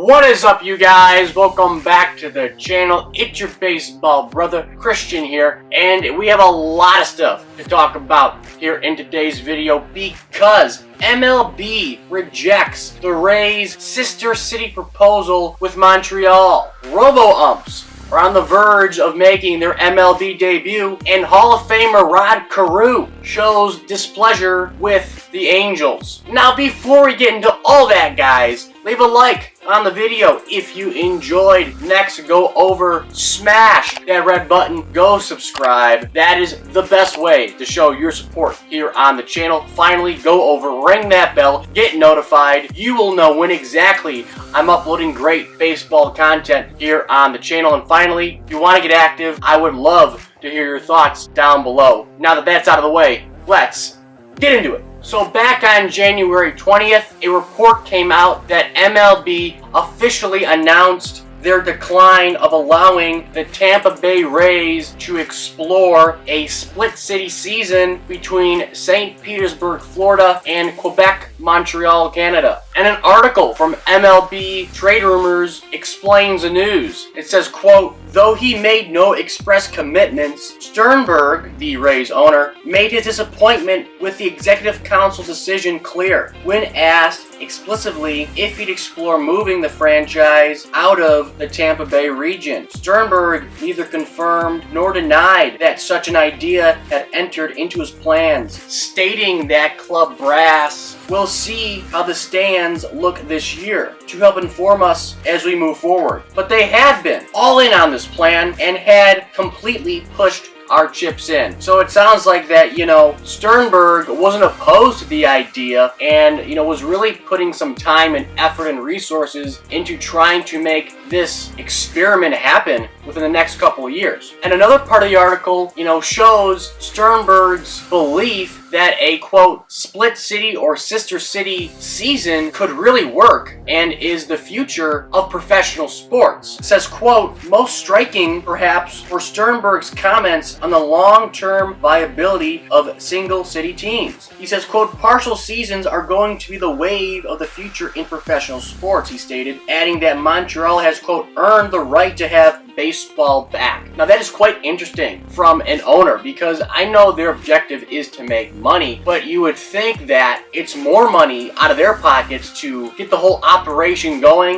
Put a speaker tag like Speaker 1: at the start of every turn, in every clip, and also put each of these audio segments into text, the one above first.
Speaker 1: What is up, you guys? Welcome back to the channel. It's your baseball brother, Christian here, and we have a lot of stuff to talk about here in today's video because MLB rejects the Rays' sister city proposal with Montreal. Robo Umps are on the verge of making their MLB debut, and Hall of Famer Rod Carew shows displeasure with the Angels. Now, before we get into all that, guys, leave a like on the video if you enjoyed. Next, go over, smash that red button, go subscribe. That is the best way to show your support here on the channel. Finally, go over, ring that bell, get notified. You will know when exactly I'm uploading great baseball content here on the channel. And finally, if you want to get active, I would love to hear your thoughts down below. Now that that's out of the way, let's get into it. So back on January 20th, a report came out that MLB officially announced their decline of allowing the Tampa Bay Rays to explore a split city season between St. Petersburg, Florida and Quebec, Montreal, Canada. And an article from MLB Trade Rumors explains the news. It says, quote, "Though he made no express commitments, Sternberg, the Rays owner, made his disappointment with the executive council decision clear when asked explicitly if he'd explore moving the franchise out of the Tampa Bay region. Sternberg neither confirmed nor denied that such an idea had entered into his plans, stating that club brass will see how the stands look this year to help inform us as we move forward. But they had been all in on this plan and had completely pushed our chips in." So it sounds like that, Sternberg wasn't opposed to the idea and, was really putting some time and effort and resources into trying to make this experiment happen within the next couple of years. And another part of the article, shows Sternberg's belief that a, quote, split city or sister city season could really work and is the future of professional sports. It says, quote, "Most striking, perhaps, were Sternberg's comments on the long-term viability of single city teams. He says, quote, "Partial seasons are going to be the wave of the future in professional sports," he stated, adding that Montreal has, quote, "earned the right to have baseball back." Now that is quite interesting from an owner because I know their objective is to make money, but you would think that it's more money out of their pockets to get the whole operation going,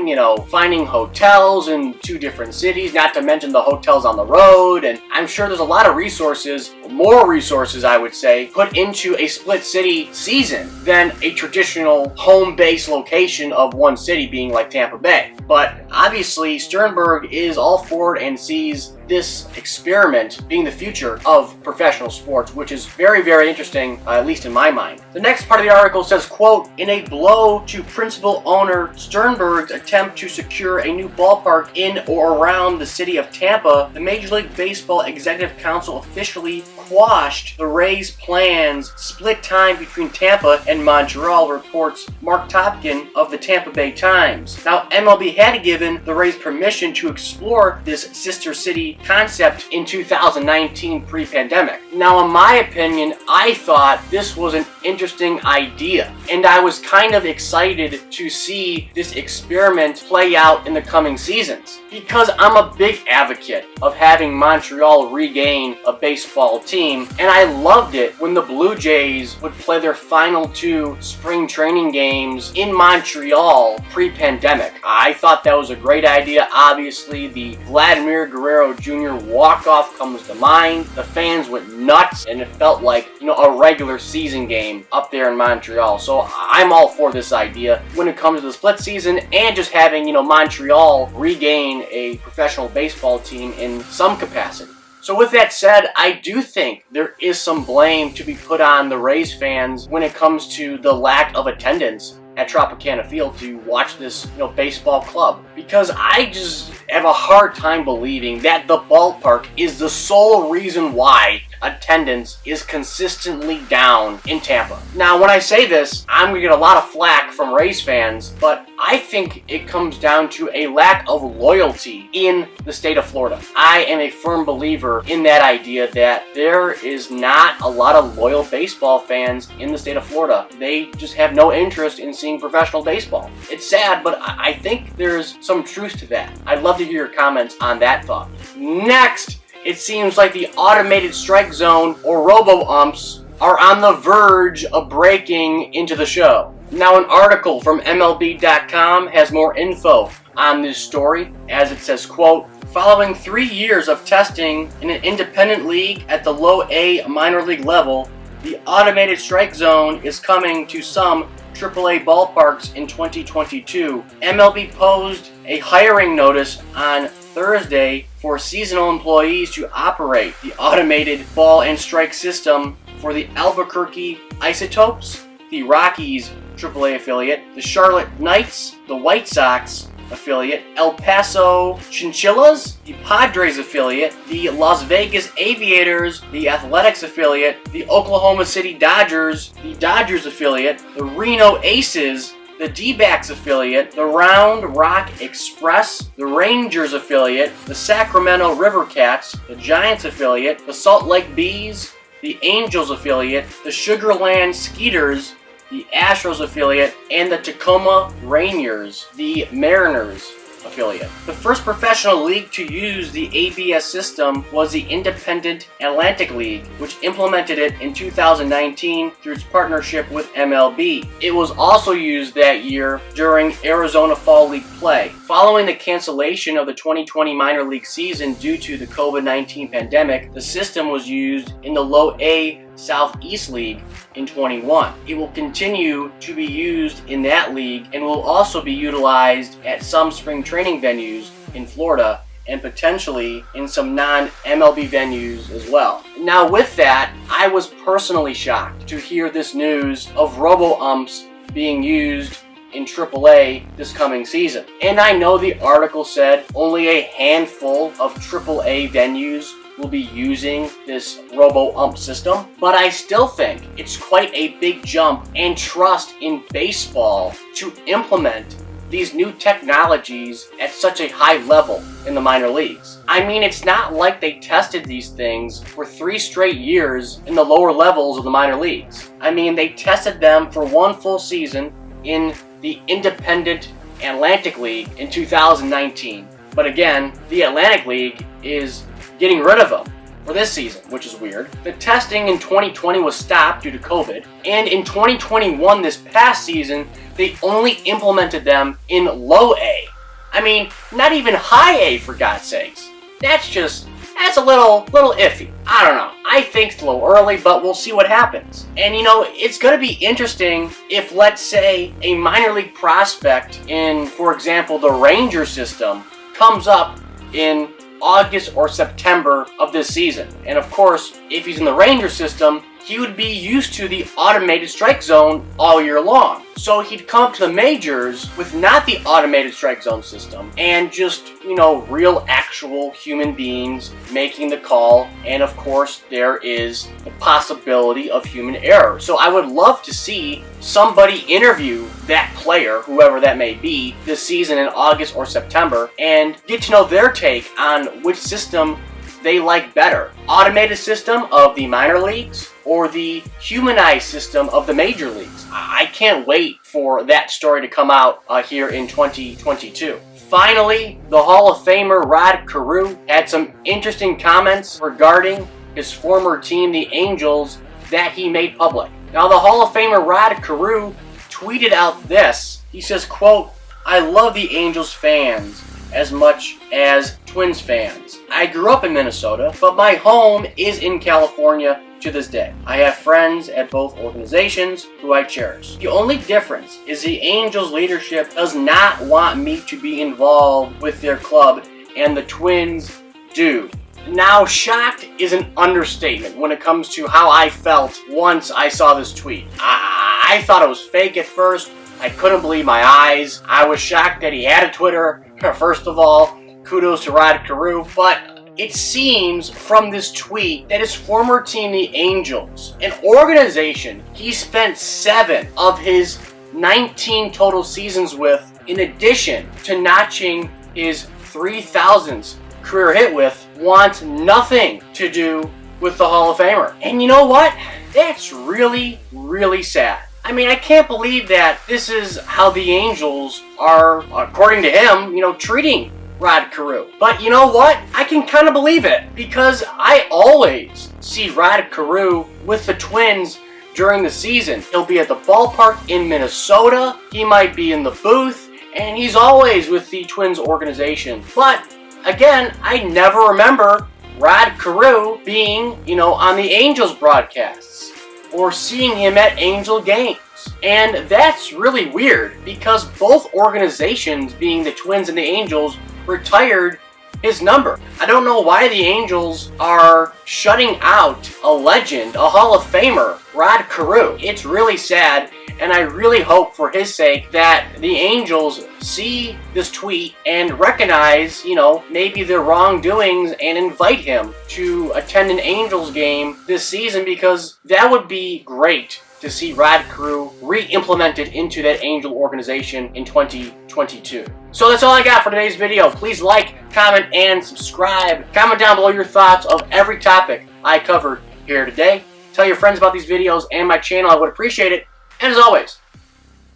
Speaker 1: finding hotels in 2 different cities, not to mention the hotels on the road, and I'm sure there's a lot of resources, more resources I would say, put into a split city season than a traditional home base location of one city being like Tampa Bay. But obviously Sternberg is all for it and sees this experiment being the future of professional sports, which is very, very interesting, at least in my mind. The next part of the article says, quote, "In a blow to principal owner Sternberg's attempt to secure a new ballpark in or around the city of Tampa, the Major League Baseball Executive Council officially quashed the Rays' plans split time between Tampa and Montreal," reports Mark Topkin of the Tampa Bay Times. Now, MLB had given the Rays permission to explore this sister city concept in 2019 pre-pandemic. Now, in my opinion, I thought this was an interesting idea, and I was kind of excited to see this experiment play out in the coming seasons because I'm a big advocate of having Montreal regain a baseball team, and I loved it when the Blue Jays would play their final 2 spring training games in Montreal pre-pandemic. I thought that was a great idea. Obviously, the Vladimir Guerrero Jr. walk-off comes to mind. The fans went nuts, and it felt like, a regular season game up there in Montreal. So I'm all for this idea when it comes to the split season and just having, Montreal regain a professional baseball team in some capacity. So with that said, I do think there is some blame to be put on the Rays fans when it comes to the lack of attendance at Tropicana Field to watch this, baseball club, because I just have a hard time believing that the ballpark is the sole reason why attendance is consistently down in Tampa. Now, when I say this, I'm going to get a lot of flack from Rays fans, but I think it comes down to a lack of loyalty in the state of Florida. I am a firm believer in that idea that there is not a lot of loyal baseball fans in the state of Florida. They just have no interest in seeing professional baseball. It's sad, but I think there's some truth to that. I'd love to hear your comments on that thought. Next, it seems like the automated strike zone, or Robo Umps, are on the verge of breaking into the show. Now, an article from MLB.com has more info on this story, as it says, quote, following 3 years of testing in an independent league at the low A minor league level, the automated strike zone is coming to some AAA ballparks in 2022. MLB posed a hiring notice on Thursday for seasonal employees to operate the automated ball and strike system for the Albuquerque Isotopes, the Rockies AAA affiliate, the Charlotte Knights, the White Sox affiliate, El Paso Chinchillas, the Padres affiliate, the Las Vegas Aviators, the Athletics affiliate, the Oklahoma City Dodgers, the Dodgers affiliate, the Reno Aces, the D-backs affiliate, the Round Rock Express, the Rangers affiliate, the Sacramento River Cats, the Giants affiliate, the Salt Lake Bees, the Angels affiliate, the Sugarland Skeeters, the Astros affiliate, and the Tacoma Rainiers, the Mariners affiliate. The first professional league to use the ABS system was the Independent Atlantic League, which implemented it in 2019 through its partnership with MLB. It was also used that year during Arizona Fall League play. Following the cancellation of the 2020 minor league season due to the COVID-19 pandemic, the system was used in the Low A Southeast League in 21. It will continue to be used in that league and will also be utilized at some spring training venues in Florida and potentially in some non-MLB venues as well. Now, with that, I was personally shocked to hear this news of Robo-Umps being used in AAA this coming season. And I know the article said only a handful of AAA venues will be using this Robo-Ump system, but I still think it's quite a big jump and trust in baseball to implement these new technologies at such a high level in the minor leagues. I mean, it's not like they tested these things for 3 straight years in the lower levels of the minor leagues. I mean, they tested them for 1 full season in the Independent Atlantic League in 2019. But again, the Atlantic League is getting rid of them for this season, which is weird. The testing in 2020 was stopped due to COVID, and in 2021, this past season, they only implemented them in low A. I mean, not even high A, for God's sakes. That's a little iffy. I don't know. I think it's a little early, but we'll see what happens. And you know, it's going to be interesting if, let's say, a minor league prospect in, for example, the Ranger system comes up in August or September of this season. And of course, if he's in the Ranger system, he would be used to the automated strike zone all year long. So he'd come up to the majors with not the automated strike zone system and just, you know, real actual human beings making the call. And of course, there is the possibility of human error. So I would love to see somebody interview that player, whoever that may be, this season in August or September, and get to know their take on which system they like better. Automated system of the minor leagues or the humanized system of the major leagues. I can't wait for that story to come out here in 2022. Finally, the Hall of Famer Rod Carew had some interesting comments regarding his former team, the Angels, that he made public. Now, the Hall of Famer Rod Carew tweeted out this. He says, quote, "I love the Angels fans as much as Twins fans. I grew up in Minnesota, but my home is in California to this day. I have friends at both organizations who I cherish. The only difference is the Angels leadership does not want me to be involved with their club, and the Twins do." Now, shocked is an understatement when it comes to how I felt once I saw this tweet. I thought it was fake at first. I couldn't believe my eyes. I was shocked that he had a Twitter. First of all, kudos to Rod Carew, but it seems from this tweet that his former team, the Angels, an organization he spent 7 of his 19 total seasons with, in addition to notching his 3,000th career hit with, wants nothing to do with the Hall of Famer. And you know what? That's really, really sad. I mean, I can't believe that this is how the Angels are, according to him, treating Rod Carew. But you know what? I can kind of believe it, because I always see Rod Carew with the Twins during the season. He'll be at the ballpark in Minnesota, he might be in the booth, and he's always with the Twins organization. But again, I never remember Rod Carew being, on the Angels broadcasts or seeing him at Angel games. And that's really weird, because both organizations, being the Twins and the Angels, retired his number. I don't know why the Angels are shutting out a legend, a Hall of Famer, Rod Carew. It's really sad, and I really hope for his sake that the Angels see this tweet and recognize, maybe their wrongdoings and invite him to attend an Angels game this season, because that would be great to see Rod Carew re-implemented into that Angel organization in 2022. So that's all I got for today's video. Please like, comment, and subscribe. Comment down below your thoughts of every topic I covered here today. Tell your friends about these videos and my channel. I would appreciate it. And as always,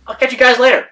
Speaker 1: I'll catch you guys later.